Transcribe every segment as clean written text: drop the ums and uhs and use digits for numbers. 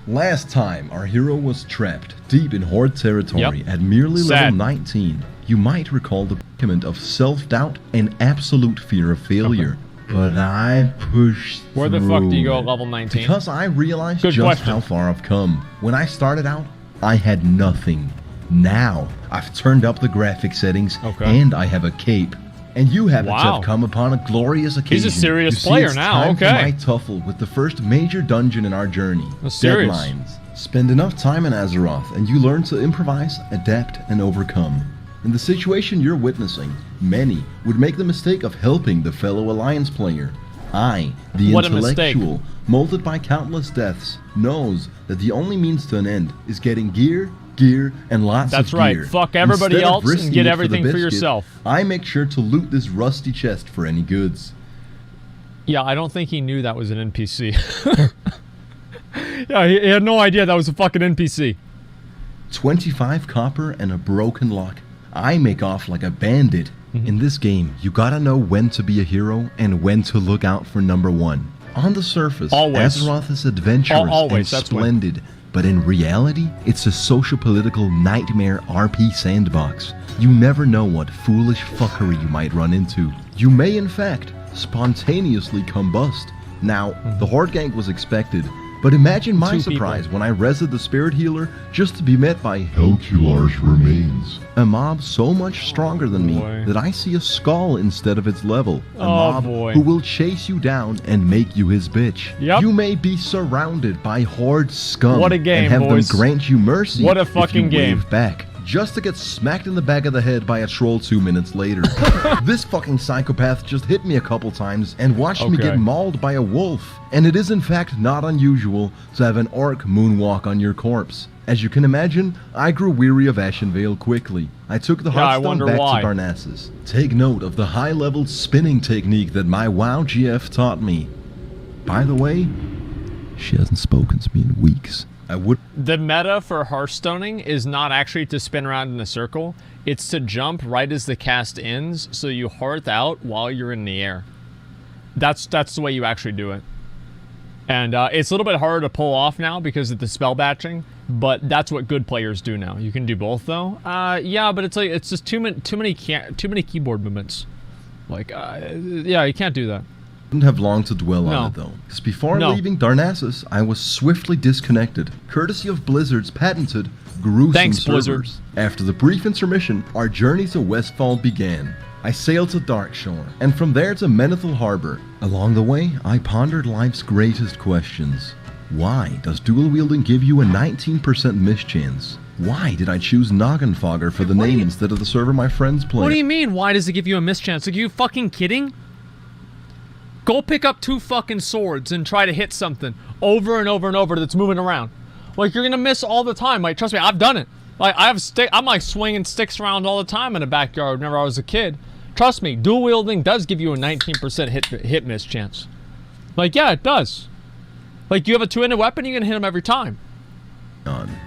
Last time, our hero was trapped deep in Horde territory at merely level 19. You might recall the predicament of self-doubt and absolute fear of failure. But I pushed through. Where the fuck do you go at level 19? Because I realized just how far I've come. When I started out, I had nothing. Now, I've turned up the graphic settings, and I have a cape. And you happen to have come upon a glorious occasion. He's a serious player now, For my tuffle with the first major dungeon in our journey, Deadmines. Spend enough time in Azeroth, and you learn to improvise, adapt, and overcome. In the situation you're witnessing, many would make the mistake of helping the fellow Alliance player. I, the intellectual, molded by countless deaths, knows that the only means to an end is getting gear, and lots of gear. That's right. Fuck everybody else and get everything for yourself. I make sure to loot this rusty chest for any goods. Yeah, I don't think he knew that was an NPC. Yeah, he had no idea that was a fucking NPC. 25 copper and a broken lock. I make off like a bandit. In this game, you gotta know when to be a hero and when to look out for number one. On the surface, Azeroth is adventurous and splendid. But in reality, it's a social-political nightmare RP sandbox. You never know what foolish fuckery you might run into. You may, in fact, spontaneously combust. Now, the Horde gank was expected, but imagine my surprise when I rezzed the Spirit Healer just to be met by Helcular's remains. A mob so much stronger than me that I see a skull instead of its level. A mob who will chase you down and make you his bitch. You may be surrounded by Horde scum and have them grant you mercy what a fucking if you game. wave back. Just to get smacked in the back of the head by a troll 2 minutes later. This fucking psychopath just hit me a couple times and watched me get mauled by a wolf. And it is in fact not unusual to have an orc moonwalk on your corpse. As you can imagine, I grew weary of Ashenvale quickly. I took the Hearthstone back to Darnassus. Take note of the high-level spinning technique that my WoW GF taught me. By the way, she hasn't spoken to me in weeks. The meta for Hearthstoning is not actually to spin around in a circle. It's to jump right as the cast ends, so you hearth out while you're in the air. That's the way you actually do it. And it's a little bit harder to pull off now because of the spell batching, but that's what good players do now. You can do both though. Yeah, but it's like it's just too many keyboard movements. Like, yeah, you can't do that. Didn't have long to dwell on it though, because before leaving Darnassus, I was swiftly disconnected, courtesy of Blizzard's patented gruesome servers. Blizzard. After the brief intermission, our journey to Westfall began. I sailed to Darkshore, and from there to Menethil Harbor. Along the way, I pondered life's greatest questions. Why does dual wielding give you a 19% mischance? Why did I choose Noggenfogger for the name instead of the server my friends play? What do you mean, why does it give you a mischance? Are you fucking kidding? Go pick up 2 fucking swords and try to hit something over and over and over that's moving around. Like, you're gonna miss all the time. Like, trust me, I've done it. Like, I'm like swinging sticks around all the time in the backyard whenever I was a kid. Trust me, dual wielding does give you a 19% hit miss chance. Like, yeah, it does. Like, you have a 2-handed weapon, you can hit them every time.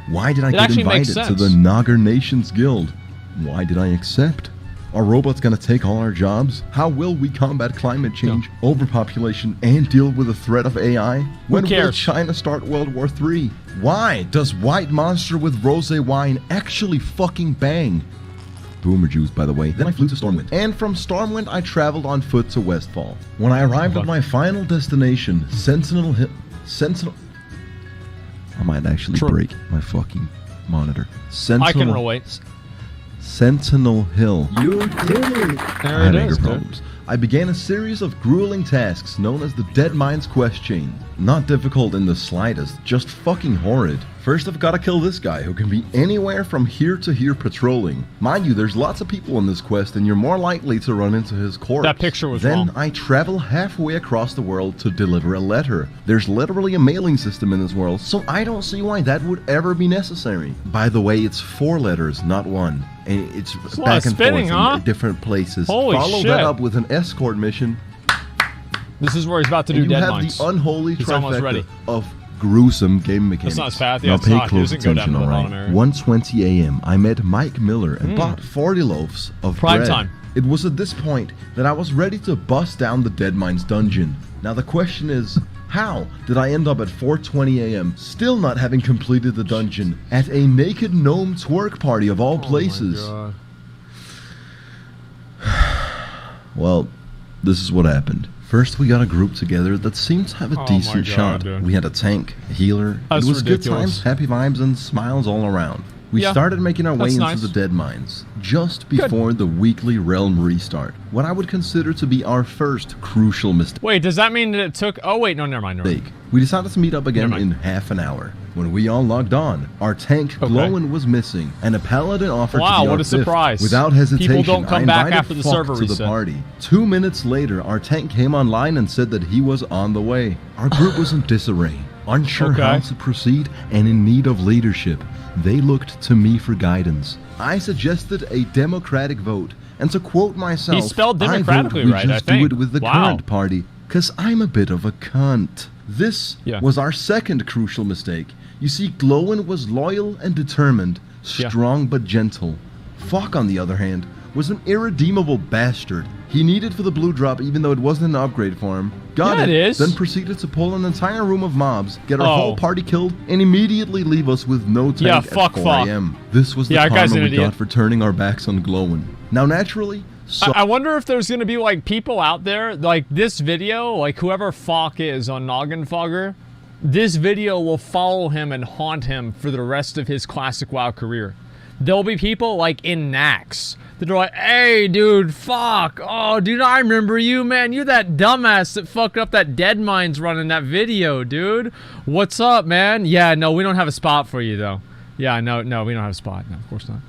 Why did I get invited to the Nogger Nations Guild? Why did I accept? Are robots gonna take all our jobs? How will we combat climate change, overpopulation, and deal with the threat of AI? When will China start World War III? Why does white monster with rosé wine actually fucking bang? Boomer Jews, by the way. Then I flew to Stormwind. And from Stormwind, I traveled on foot to Westfall. When I arrived at my final destination, Sentinel Hill... I might actually break my fucking monitor. I can relate. Sentinel Hill. You did it. There it is, problems. I began a series of grueling tasks known as the Deadmines quest chain. Not difficult in the slightest, just fucking horrid. First, I've got to kill this guy who can be anywhere from here to here patrolling. Mind you, there's lots of people in this quest and you're more likely to run into his corpse. That picture was wrong. Then I travel halfway across the world to deliver a letter. There's literally a mailing system in this world, so I don't see why that would ever be necessary. By the way, it's 4 letters, not 1. And it's back and forth in different places. Holy Follow that up with an escort mission. This is where he's about to do Deadmines. You have the unholy trifecta of gruesome game mechanics. It's not as bad. Now pay close attention, alright? 1:20 a.m. I met Mike Miller and bought 40 loaves of bread. Time. It was at this point that I was ready to bust down the Deadmines dungeon. Now the question is, How did I end up at 4:20 a.m. still not having completed the dungeon at a naked gnome twerk party of all places? Oh my God. Well, this is what happened. First, we got a group together that seemed to have a decent shot. Dude. We had a tank, a healer. That's it was ridiculous. good times, happy vibes, and smiles all around. We started making our way into the Deadmines just before the weekly realm restart. What I would consider to be our first crucial mistake. Wait, does that mean that it took... Oh, wait, no, never mind. We decided to meet up again in half an hour. When we all logged on, our tank Glowin was missing, and a paladin offered to be our what a fifth. surprise. Without hesitation, People don't come I back invited after the Fuck server to reset. the party. 2 minutes later, our tank came online and said that he was on the way. Our group was in disarray, unsure how to proceed, and in need of leadership. They looked to me for guidance. I suggested a democratic vote, and to quote myself, He spelled democratically I vote we right, just I think. do it with the current party, cause I'm a bit of a cunt. This was our second crucial mistake. You see, Glowin was loyal and determined, strong but gentle. Fuck, on the other hand, was an irredeemable bastard. He needed for the blue drop even though it wasn't an upgrade for him. Got it, then proceeded to pull an entire room of mobs, get our whole party killed, and immediately leave us with no tank at 4 a.m. This was the karma we got for turning our backs on Glowin. Now naturally... I wonder if there's going to be, like, people out there, like, this video, like, whoever Falk is on Noggin Fogger, this video will follow him and haunt him for the rest of his Classic WoW career. There'll be people, like, in Nax that are like, hey, dude, fuck. Oh, dude, I remember you, man. You're that dumbass that fucked up that Deadmines run in that video, dude. What's up, man? Yeah, no, we don't have a spot for you, though. Yeah, no, we don't have a spot. No, of course not.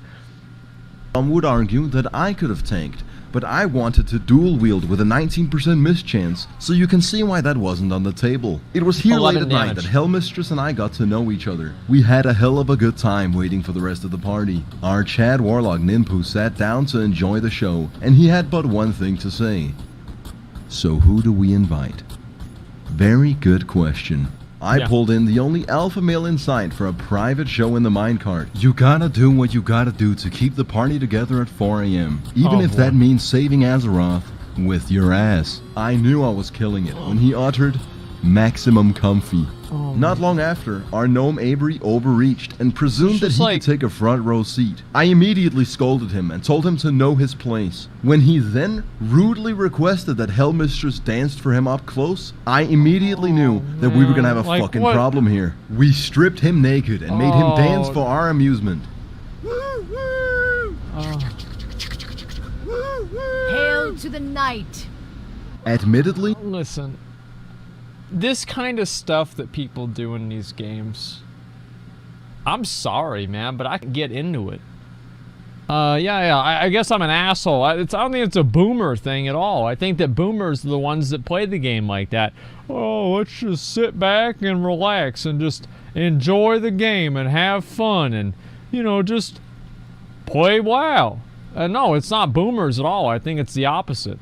Some would argue that I could have tanked, but I wanted to dual wield with a 19% miss chance, so you can see why that wasn't on the table. It was here late at night that Hellmistress and I got to know each other. We had a hell of a good time waiting for the rest of the party. Our Chad Warlock Ninpu sat down to enjoy the show, and he had but one thing to say. So who do we invite? Very good question. I pulled in the only alpha male in sight for a private show in the minecart. You gotta do what you gotta do to keep the party together at 4 a.m. Even if that means saving Azeroth with your ass. I knew I was killing it when he uttered, "Maximum comfy." Not long after, our gnome Avery overreached and presumed that he could take a front row seat. I immediately scolded him and told him to know his place. When he then rudely requested that Hellmistress danced for him up close, I immediately knew that we were gonna have a fucking problem here. We stripped him naked and made him dance for our amusement. Hail to the night. Admittedly, listen. This kind of stuff that people do in these games, I'm sorry, man, but I can get into it. I guess I'm an asshole. I don't think it's a boomer thing at all. I think that boomers are the ones that play the game like that. Oh, let's just sit back and relax and just enjoy the game and have fun and, you know, just play WoW. No, it's not boomers at all. I think it's the opposite.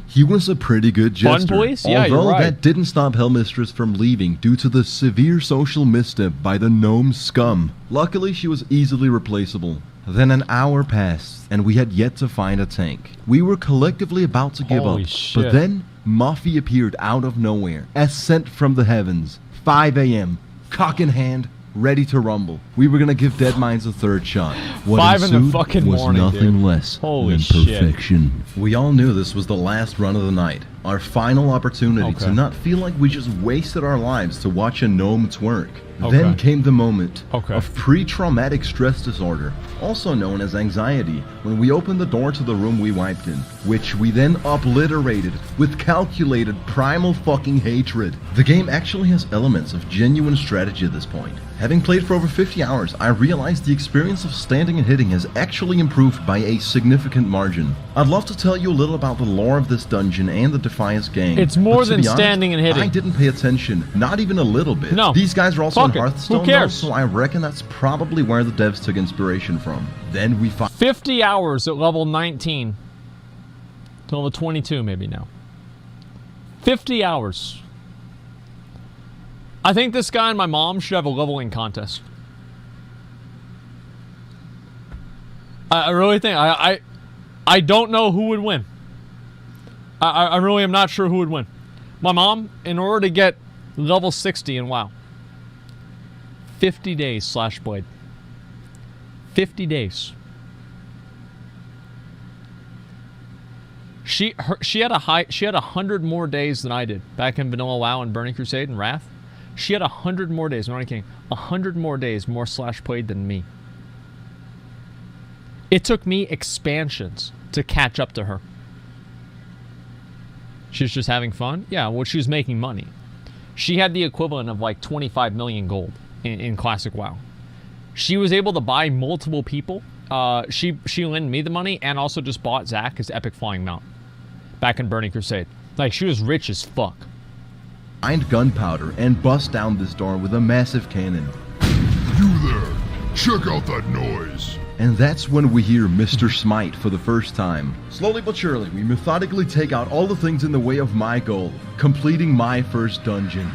He was a pretty good jester, Fun police? Yeah, although you're right. that didn't stop Hellmistress from leaving due to the severe social misstep by the gnome scum. Luckily, she was easily replaceable. Then an hour passed, and we had yet to find a tank. We were collectively about to give up, but then Muffy appeared out of nowhere, as sent from the heavens. 5 a.m., cock in hand, ready to rumble. We were gonna give Deadmines a third shot. What 5 in the ensued fucking was morning, nothing dude. less Holy than shit. perfection. We all knew this was the last run of the night, our final opportunity to not feel like we just wasted our lives to watch a gnome twerk. Then came the moment of pre-traumatic stress disorder, also known as anxiety, when we opened the door to the room we wiped in, which we then obliterated with calculated primal fucking hatred. The game actually has elements of genuine strategy at this point. Having played for over 50 hours, I realized the experience of standing and hitting has actually improved by a significant margin. I'd love to tell you a little about the lore of this dungeon and the Defiance gang. It's more but to than be honest, standing and hitting. I didn't pay attention, not even a little bit. No. These guys are also Fuck in it. Hearthstone, Who cares? though, so I reckon that's probably where the devs took inspiration from. Then we 50 hours at level 19. To level 22 maybe now. 50 hours. I think this guy and my mom should have a leveling contest. I really think I don't know who would win. I really am not sure who would win. My mom, in order to get Level 60 in WoW. 50 days slash blade. 50 days. She had 100 more days than I did back in Vanilla WoW and Burning Crusade and Wrath. She had 100 more days. I'm not kidding. 100 more days more slash played than me. It took me expansions to catch up to her. She was just having fun? Yeah, well, she was making money. She had the equivalent of like 25 million gold in Classic WoW. She was able to buy multiple people. She lent me the money and also just bought Zach his epic flying mount back in Burning Crusade. Like, she was rich as fuck. Find gunpowder and bust down this door with a massive cannon. You there! Check out that noise! And that's when we hear Mr. Smite for the first time. Slowly but surely, we methodically take out all the things in the way of my goal, completing my first dungeon.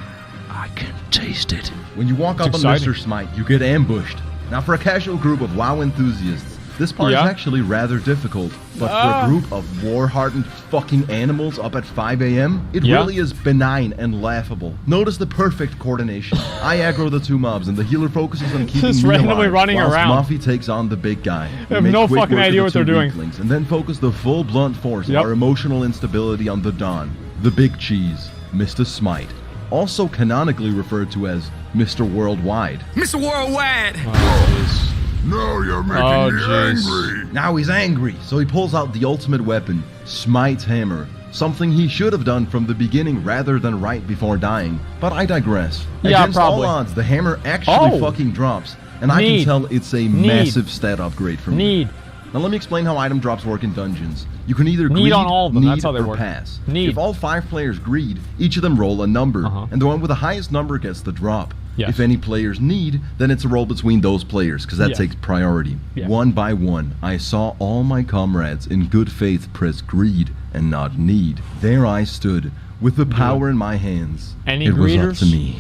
I can taste it. When you walk up on Mr. Smite, you get ambushed. Now, for a casual group of WoW enthusiasts, this part is actually rather difficult, but for a group of war-hardened fucking animals up at 5 a.m., it really is benign and laughable. Notice the perfect coordination. I aggro the two mobs, and the healer focuses on keeping me randomly alive, running whilst around. Muffy takes on the big guy. I have no fucking idea what they're doing. And then focus the full blunt force of our emotional instability on the Don, the big cheese, Mr. Smite. Also canonically referred to as Mr. Worldwide. Mr. Worldwide! Now you're making me angry! Now he's angry, so he pulls out the ultimate weapon, Smite's Hammer. Something he should have done from the beginning rather than right before dying. But I digress. Against all odds, the hammer actually fucking drops. And I can tell it's a massive stat upgrade for me. Now let me explain how item drops work in dungeons. You can either greed, on all of them. need, That's how they or work. pass. Need. If all 5 players greed, each of them roll a number, and the one with the highest number gets the drop. Yes. If any players need, then it's a roll between those players, because that takes priority. One by one, I saw all my comrades in good faith press greed and not need. There I stood, with the power in my hands. Any it greeters? was up to me.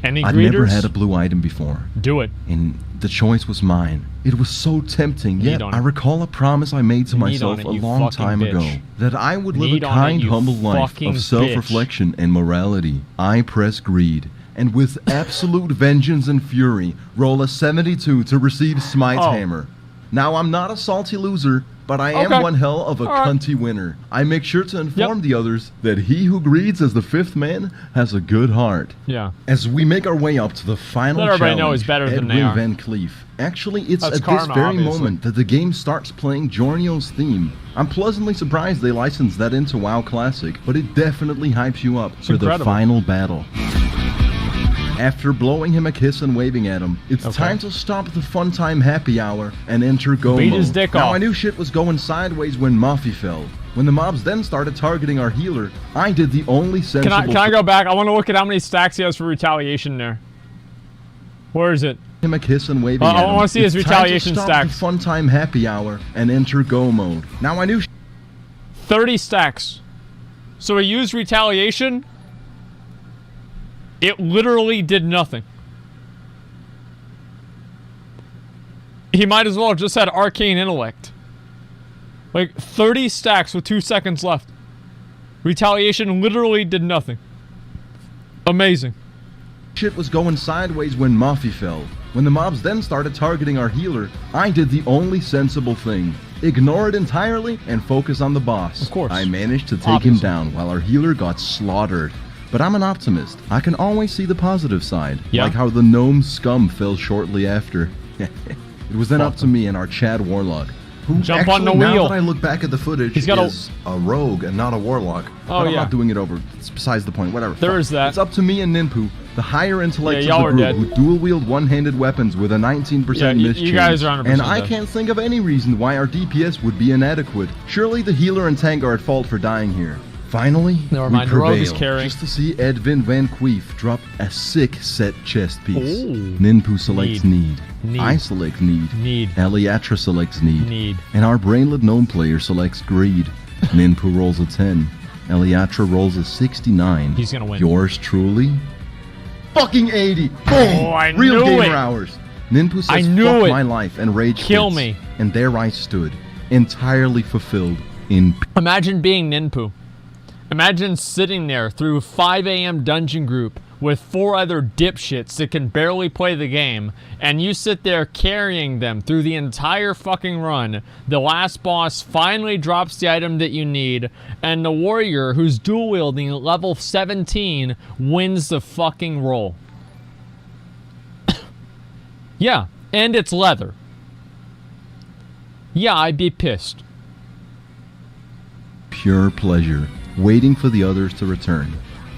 Any I'd greeters? never had a blue item before. Do it. And the choice was mine. It was so tempting, yet I recall a promise I made to myself a long time ago, that I would live a kind, humble life of self-reflection and morality. I press greed, and with absolute vengeance and fury, roll a 72 to receive Smite's Hammer. Now, I'm not a salty loser, but I am one hell of a cunty winner. I make sure to inform the others that he who greeds as the 5th man has a good heart. Yeah. As we make our way up to the final challenge, everybody know he's better than they are. Van Cleef. Actually, it's That's at karma, this very obviously. moment that the game starts playing Jornio's theme. I'm pleasantly surprised they licensed that into WoW Classic, but it definitely hypes you up for the final battle. After blowing him a kiss and waving at him, it's time to stop the fun time happy hour and enter go Beat mode. his dick Now off. I knew shit was going sideways when Muffy fell. When the mobs then started targeting our healer, I did the only sensible Can I go back? I want to look at how many stacks he has for retaliation there. Where is it? him a kiss and waving at him. I want to see his It's retaliation time to stop stacks. the fun time happy hour and enter go mode. Now I knew 30 stacks. So he used retaliation. It literally did nothing. He might as well have just had arcane intellect. Like 30 stacks with 2 seconds left. Retaliation literally did nothing. Amazing. shit was going sideways when Muffy fell. When the mobs then started targeting our healer, I did the only sensible thing. Ignore it entirely and focus on the boss. Of course. I managed to take him down while our healer got slaughtered. But I'm an optimist. I can always see the positive side. Yeah. Like how the gnome scum fell shortly after. It was then up to me and our Chad Warlock, who Jump actually, on the now wheel. that I look back at the footage, He's got is a rogue and not a warlock. Oh, but I'm yeah. not doing it over. It's besides the point. Whatever. There Fuck. is that. It's up to me and Ninpu, the higher intellects Yeah, y'all of the are group, dead. who dual-wield one-handed weapons with a 19% Yeah, miss you guys are 100% And I dead. can't think of any reason why our DPS would be inadequate. Surely the healer and tank are at fault for dying here. Finally, Never we mind, the rogue is prevail, carrying. just to see Edwin Van Queef drop a sick set chest piece. Ooh. Ninpu selects need. Need. I select need. Need. Eliatra selects need. Need. And our brainlet gnome player selects greed. Ninpu rolls a 10. Eliatra rolls a 69. He's gonna win. Yours truly? Fucking 80! Boom! Oh, I Real knew gamer it. hours. Ninpu says, I knew fuck it. my life, and rage Kill quits. me. And there I stood, entirely fulfilled in Imagine being Ninpu. Imagine sitting there through 5 a.m. dungeon group with 4 other dipshits that can barely play the game, and you sit there carrying them through the entire fucking run, the last boss finally drops the item that you need, and the warrior who's dual wielding at level 17 wins the fucking roll. Yeah, and it's leather. Yeah, I'd be pissed. Pure pleasure, waiting for the others to return.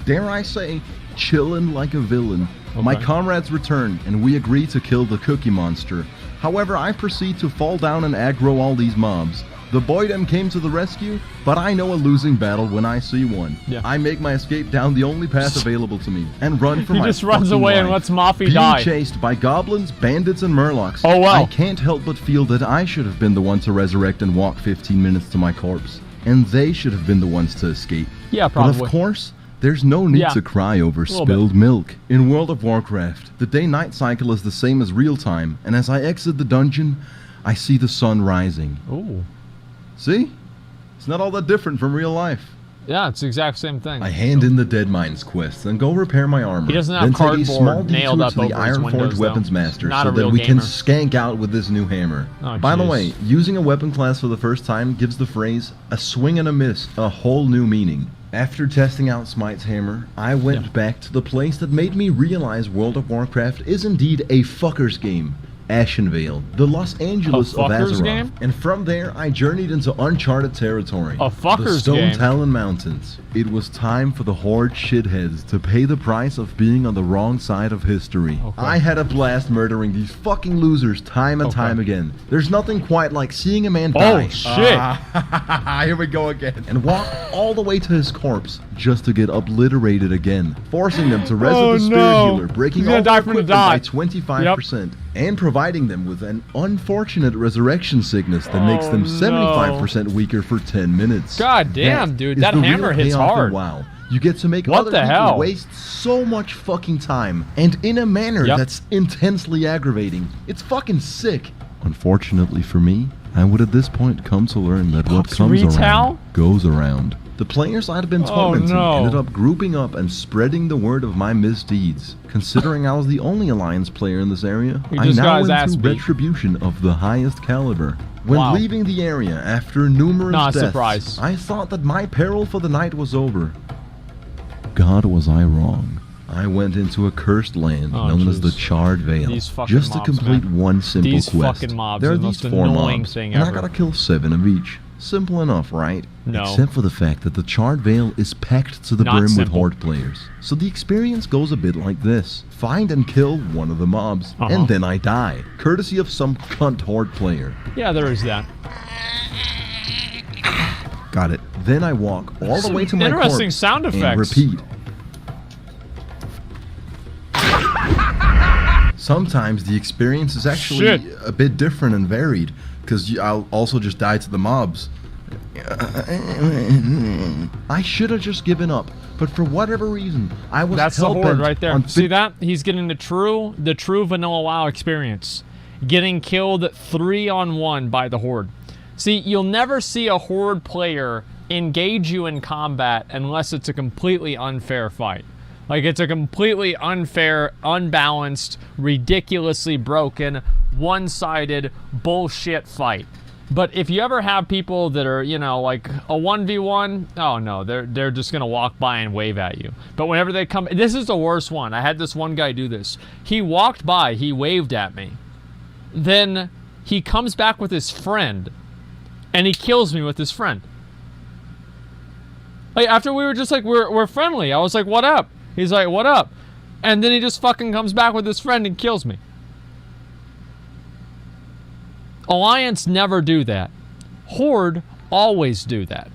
Dare I say, chillin' like a villain. Okay. My comrades return, and we agree to kill the cookie monster. However, I proceed to fall down and aggro all these mobs. The boydom came to the rescue, but I know a losing battle when I see one. Yeah. I make my escape down the only path available to me, and run for He my just runs fucking away life. and lets Mafi Being die. chased by goblins, bandits, and murlocs. Oh, wow. I can't help but feel that I should have been the one to resurrect and walk 15 minutes to my corpse. And they should have been the ones to escape. Yeah, probably. But of course, there's no need Yeah. to cry over Little spilled milk. In World of Warcraft, the day-night cycle is the same as real time, and as I exit the dungeon, I see the sun rising. Ooh. See? It's not all that different from real life. Yeah, it's the exact same thing. I hand in the Deadmines quest and go repair my armor. He doesn't have then take a cardboard small nailed detour up to the over his Ironforged windows, Weapons though. Master Not so a real that we can gamer. skank out with this new hammer. Oh, By the jeez. way, using a weapon class for the first time gives the phrase, a swing and a miss, a whole new meaning. After testing out Smite's hammer, I went back to the place that made me realize World of Warcraft is indeed a fucker's game. Ashenvale, the Los Angeles of fucker's Azeroth. game? And from there, I journeyed into uncharted territory. A the fucker's Stone game? Talon Mountains. It was time for the Horde shitheads to pay the price of being on the wrong side of history. Okay. I had a blast murdering these fucking losers time and time again. There's nothing quite like seeing a man die. Oh, shit. Here we go again. And walk all the way to his corpse just to get obliterated again, forcing them to resurrect Oh, the spirit no. healer, breaking He's gonna all die their from the equipment by die. 25%, and providing them with an unfortunate resurrection sickness that makes them 75% weaker for 10 minutes. God damn, dude, is that the real hammer hits payoff in hard. WoW. You get to make What other the people hell? waste so much fucking time, and in a manner Yep. that's intensely aggravating. It's fucking sick. Unfortunately for me, I would at this point come to learn that what Pops comes retail? around goes around. The players I'd been tormenting no. ended up grouping up and spreading the word of my misdeeds. Considering I was the only Alliance player in this area, He I just got now his ass went through beat. retribution of the highest caliber. When Wow. leaving the area after numerous Not a deaths, surprise. I thought that my peril for the night was over. God, was I wrong. I went into a cursed land Oh, known as the jeez. Charred Vale These fucking just to mobs, complete man. one simple These quest. fucking mobs There are are the these most 4 annoying mobs, thing and ever. I gotta kill 7 of each. Simple enough, right? No. Except for the fact that the Charred Vale is packed to the Not brim with simple. Horde players. So the experience goes a bit like this. Find and kill one of the mobs, Uh-huh. and then I die. Courtesy of some cunt Horde player. Yeah, there is that. Got it. Then I walk all the way to my Interesting corpse sound and effects. repeat. Sometimes the experience is actually Shit. a bit different and varied, because I'll also just die to the mobs. I should have just given up, but for whatever reason, I was That's the hell-bent horde right there. on See that? He's getting the true vanilla WoW experience. Getting killed 3-on-1 by the horde. See, you'll never see a horde player engage you in combat unless it's a completely unfair fight. Like, it's a completely unfair, unbalanced, ridiculously broken, one-sided bullshit fight. But if you ever have people that are, you know, like a 1v1, oh no, they're just gonna walk by and wave at you. But whenever they come, this is the worst one. I had this one guy do this. He walked by, he waved at me. Then he comes back with his friend, and he kills me with his friend. Like, after we were just like, we're friendly. I was like, what up? He's like, what up? And then he just fucking comes back with his friend and kills me. Alliance never do that. Horde always do that.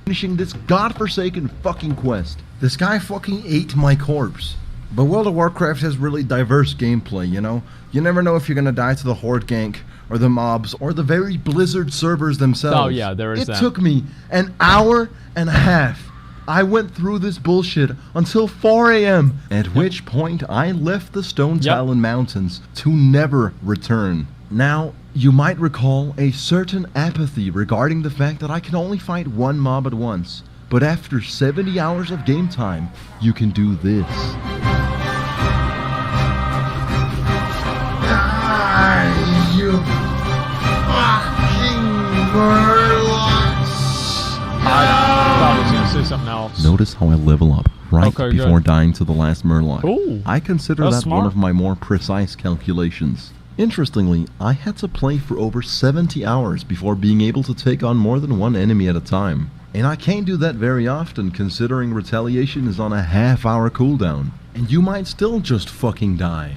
finishing this godforsaken fucking quest. This guy fucking ate my corpse. But World of Warcraft has really diverse gameplay, you know? You never know if you're gonna die to the Horde gank, or the mobs, or the very Blizzard servers themselves. Oh, yeah, there is that. It took me an hour and a half. I went through this bullshit until 4 a.m., at which point I left the Stone Talon Mountains to never return. Now, you might recall a certain apathy regarding the fact that I can only fight one mob at once. But after 70 hours of game time, you can do this. Notice how I level up right Okay, before good. dying to the last murloc. Ooh, I consider that's that smart. one of my more precise calculations. Interestingly, I had to play for over 70 hours before being able to take on more than one enemy at a time. And I can't do that very often considering retaliation is on a half-hour cooldown. And you might still just fucking die.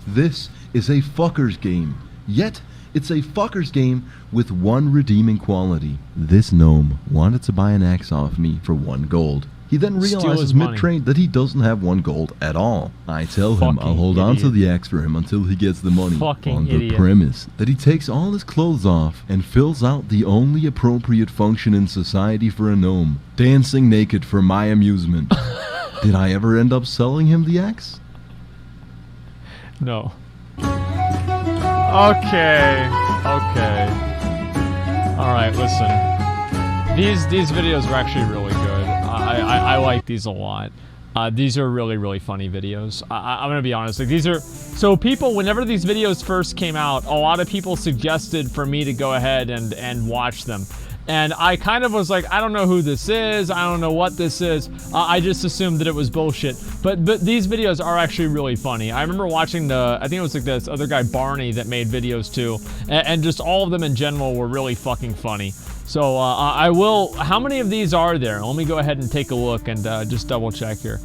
This is a fucker's game. Yet, it's a fucker's game with one redeeming quality. This gnome wanted to buy an axe off me for 1 gold. He then Steal realizes his money. mid-trade that he doesn't have 1 gold at all. I tell him I'll Fucking hold on to idiot. the axe for him until he gets the money. Fucking on the idiot. premise that he takes all his clothes off and fills out the only appropriate function in society for a gnome. Dancing naked for my amusement. Did I ever end up selling him the axe? No. Okay. Alright, listen. These videos are actually really good. I like these a lot. These are really, really funny videos. I'm gonna be honest. Like, these are... So people, whenever these videos first came out, a lot of people suggested for me to go ahead and watch them. And I kind of was like, I don't know who this is. I don't know what this is. I just assumed that it was bullshit. But these videos are actually really funny. I remember watching I think it was like this other guy, Barney, that made videos too. And just all of them in general were really fucking funny. So I will... How many of these are there? Let me go ahead and take a look and just double check here.